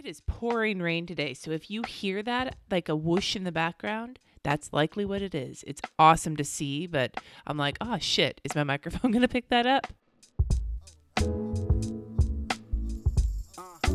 It is pouring rain today, so if you hear that, like a whoosh in the background, that's likely what it is. It's awesome to see, but I'm like, oh shit, is my microphone going to pick that up?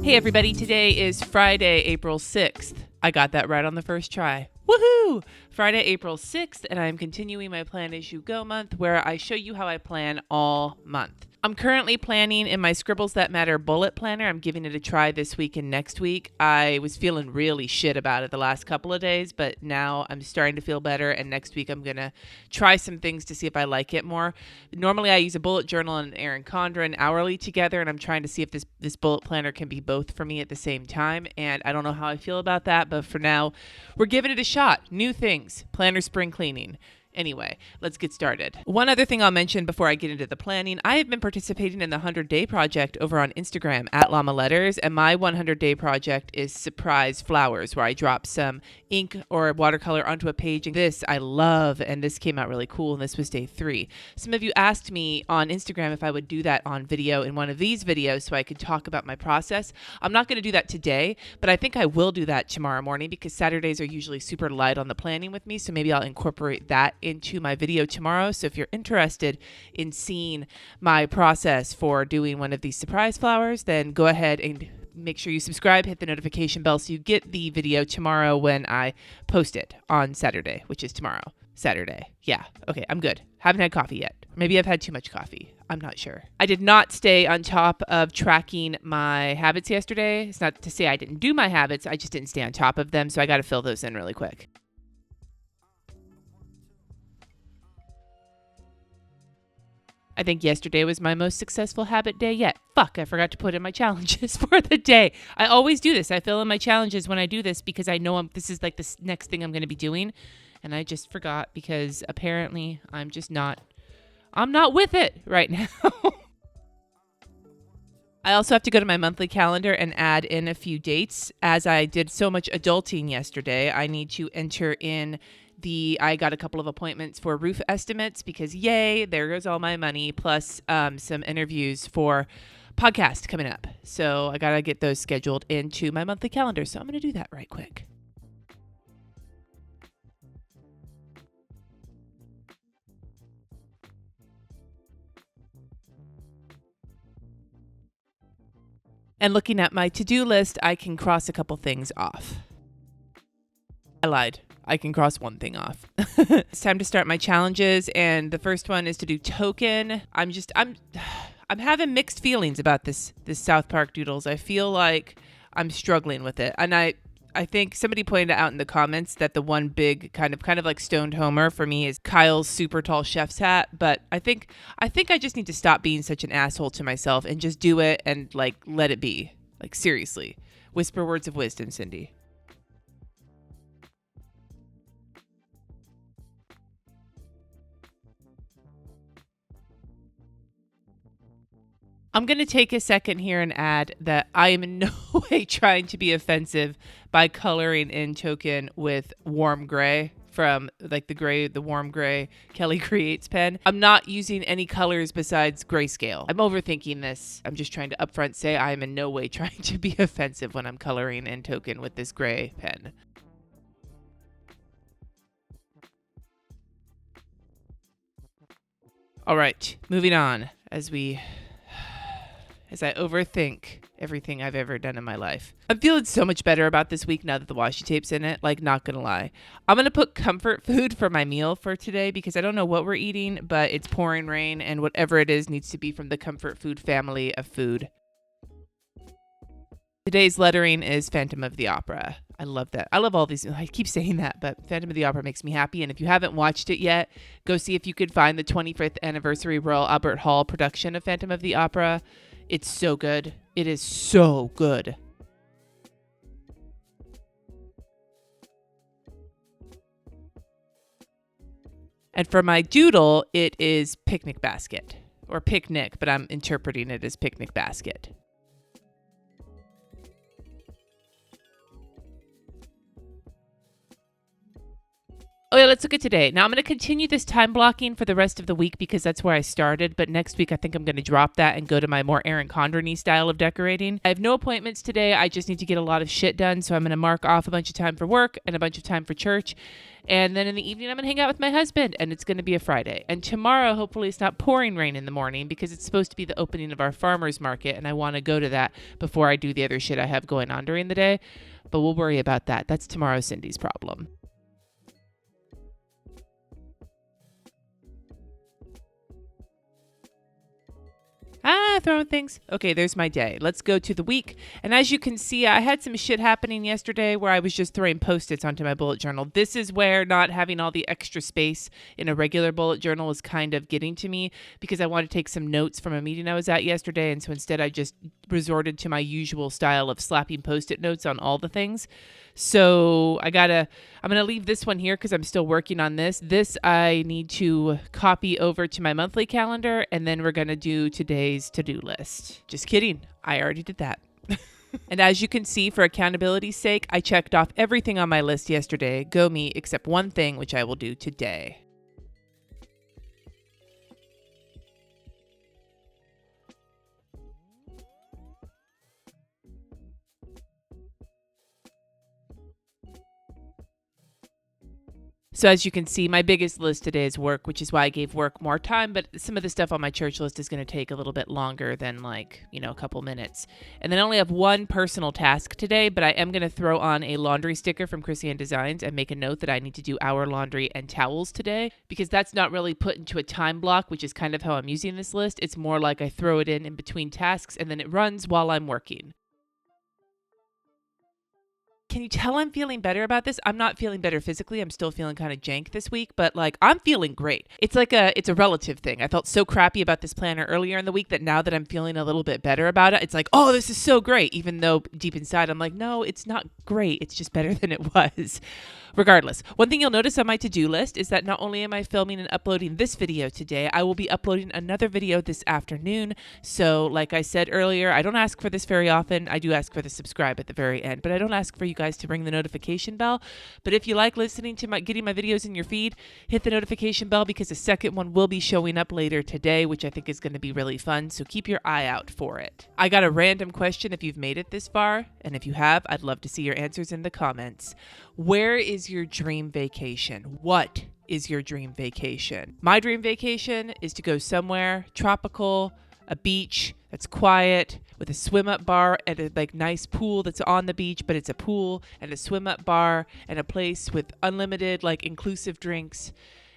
Hey everybody, today is Friday, April 6th. I got that right on the first try. Woohoo! Friday, April 6th, and I'm continuing my Plan As You Go month where I show you how I plan all month. I'm currently planning in my Scribbles That Matter bullet planner. I'm giving it a try this week and next week. I was feeling really shit about it the last couple of days, but now I'm starting to feel better, and next week I'm going to try some things to see if I like it more. Normally I use a bullet journal and an Erin Condren hourly together, and I'm trying to see if this bullet planner can be both for me at the same time, and I don't know how I feel about that, but for now, we're giving it a shot. New things. Planner spring cleaning. Anyway, let's get started. One other thing I'll mention before I get into the planning, I have been participating in the 100-day project over on Instagram at Llama Letters, and my 100-day project is surprise flowers, where I drop some ink or watercolor onto a page. And this I love, and this came out really cool, and this was day 3. Some of you asked me on Instagram if I would do that on video in one of these videos so I could talk about my process. I'm not going to do that today, but I think I will do that tomorrow morning because Saturdays are usually super light on the planning with me, so maybe I'll incorporate that into my video tomorrow. So if you're interested in seeing my process for doing one of these surprise flowers, then go ahead and make sure you subscribe, hit the notification bell so you get the video tomorrow when I post it on Saturday, which is tomorrow. Saturday. Yeah. Okay, I'm good. Haven't had coffee yet. Maybe I've had too much coffee. I'm not sure. I did not stay on top of tracking my habits yesterday. It's not to say I didn't do my habits. I just didn't stay on top of them. So I got to fill those in really quick. I think yesterday was my most successful habit day yet. Fuck, I forgot to put in my challenges for the day. I always do this. I fill in my challenges when I do this because I know this is like the next thing I'm going to be doing. And I just forgot because apparently I'm not with it right now. I also have to go to my monthly calendar and add in a few dates. As I did so much adulting yesterday, I need to enter in I got a couple of appointments for roof estimates because yay, there goes all my money, plus some interviews for podcast coming up. So I got to get those scheduled into my monthly calendar. So I'm going to do that right quick. And looking at my to-do list, I can cross a couple things off. I lied. I can cross one thing off. It's time to start my challenges, and the first one is to do token. I'm having mixed feelings about this South Park Doodles. I feel like I'm struggling with it, and I think somebody pointed out in the comments that the one big kind of like stoned Homer for me is Kyle's super tall chef's hat. But I think I just need to stop being such an asshole to myself and just do it and like let it be. Like seriously, whisper words of wisdom, Cindy. I'm going to take a second here and add that I am in no way trying to be offensive by coloring in token with warm gray from like the warm gray Kelly Creates pen. I'm not using any colors besides grayscale. I'm overthinking this. I'm just trying to upfront say I am in no way trying to be offensive when I'm coloring in token with this gray pen. All right, moving on as I overthink everything I've ever done in my life. I'm feeling so much better about this week now that the washi tape's in it, like not gonna lie. I'm gonna put comfort food for my meal for today because I don't know what we're eating, but it's pouring rain and whatever it is needs to be from the comfort food family of food. Today's lettering is Phantom of the Opera. I love that. I love all these. I keep saying that, but Phantom of the Opera makes me happy. And if you haven't watched it yet, go see if you could find the 25th anniversary Royal Albert Hall production of Phantom of the Opera. It's so good. It is so good. And for my doodle, it is picnic basket or picnic, but I'm interpreting it as picnic basket. Oh, yeah, let's look at today. Now, I'm going to continue this time blocking for the rest of the week because that's where I started. But next week, I think I'm going to drop that and go to my more Erin Condren-y style of decorating. I have no appointments today. I just need to get a lot of shit done. So I'm going to mark off a bunch of time for work and a bunch of time for church. And then in the evening, I'm going to hang out with my husband, and it's going to be a Friday. And tomorrow, hopefully, it's not pouring rain in the morning because it's supposed to be the opening of our farmer's market, and I want to go to that before I do the other shit I have going on during the day. But we'll worry about that. That's tomorrow Cindy's problem. Throwing things. Okay, there's my day. Let's go to the week. And as you can see, I had some shit happening yesterday where I was just throwing Post-its onto my bullet journal. This is where not having all the extra space in a regular bullet journal is kind of getting to me because I want to take some notes from a meeting I was at yesterday. And so instead I just resorted to my usual style of slapping Post-it notes on all the things. So I'm going to leave this one here because I'm still working on this. This I need to copy over to my monthly calendar, and then we're going to do today's to-do list. Just kidding. I already did that. And as you can see, for accountability's sake, I checked off everything on my list yesterday, go me, except one thing, which I will do today. So as you can see, my biggest list today is work, which is why I gave work more time. But some of the stuff on my church list is going to take a little bit longer than a couple minutes. And then I only have one personal task today, but I am going to throw on a laundry sticker from Chrissy Designs and make a note that I need to do our laundry and towels today because that's not really put into a time block, which is kind of how I'm using this list. It's more like I throw it in between tasks and then it runs while I'm working. Can you tell I'm feeling better about this? I'm not feeling better physically. I'm still feeling kind of jank this week, but I'm feeling great. It's a relative thing. I felt so crappy about this planner earlier in the week that now that I'm feeling a little bit better about it, it's like, oh, this is so great. Even though deep inside I'm like, no, it's not great. It's just better than it was. Regardless, one thing you'll notice on my to-do list is that not only am I filming and uploading this video today, I will be uploading another video this afternoon. So like I said earlier, I don't ask for this very often. I do ask for the subscribe at the very end, but I don't ask for you guys to ring the notification bell. But if you like listening to getting my videos in your feed, hit the notification bell because a second one will be showing up later today, which I think is going to be really fun. So keep your eye out for it. I got a random question if you've made it this far, and if you have, I'd love to see your answers in the comments. Where is your dream vacation? What is your dream vacation? My dream vacation is to go somewhere tropical, a beach that's quiet with a swim up bar and a nice pool that's on the beach, but it's a pool and a swim up bar and a place with unlimited inclusive drinks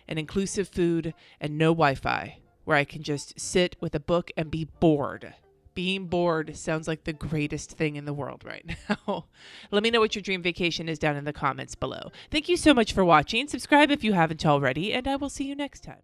and inclusive food and no Wi-Fi where I can just sit with a book and be bored. Being bored sounds like the greatest thing in the world right now. Let me know what your dream vacation is down in the comments below. Thank you so much for watching. Subscribe if you haven't already, and I will see you next time.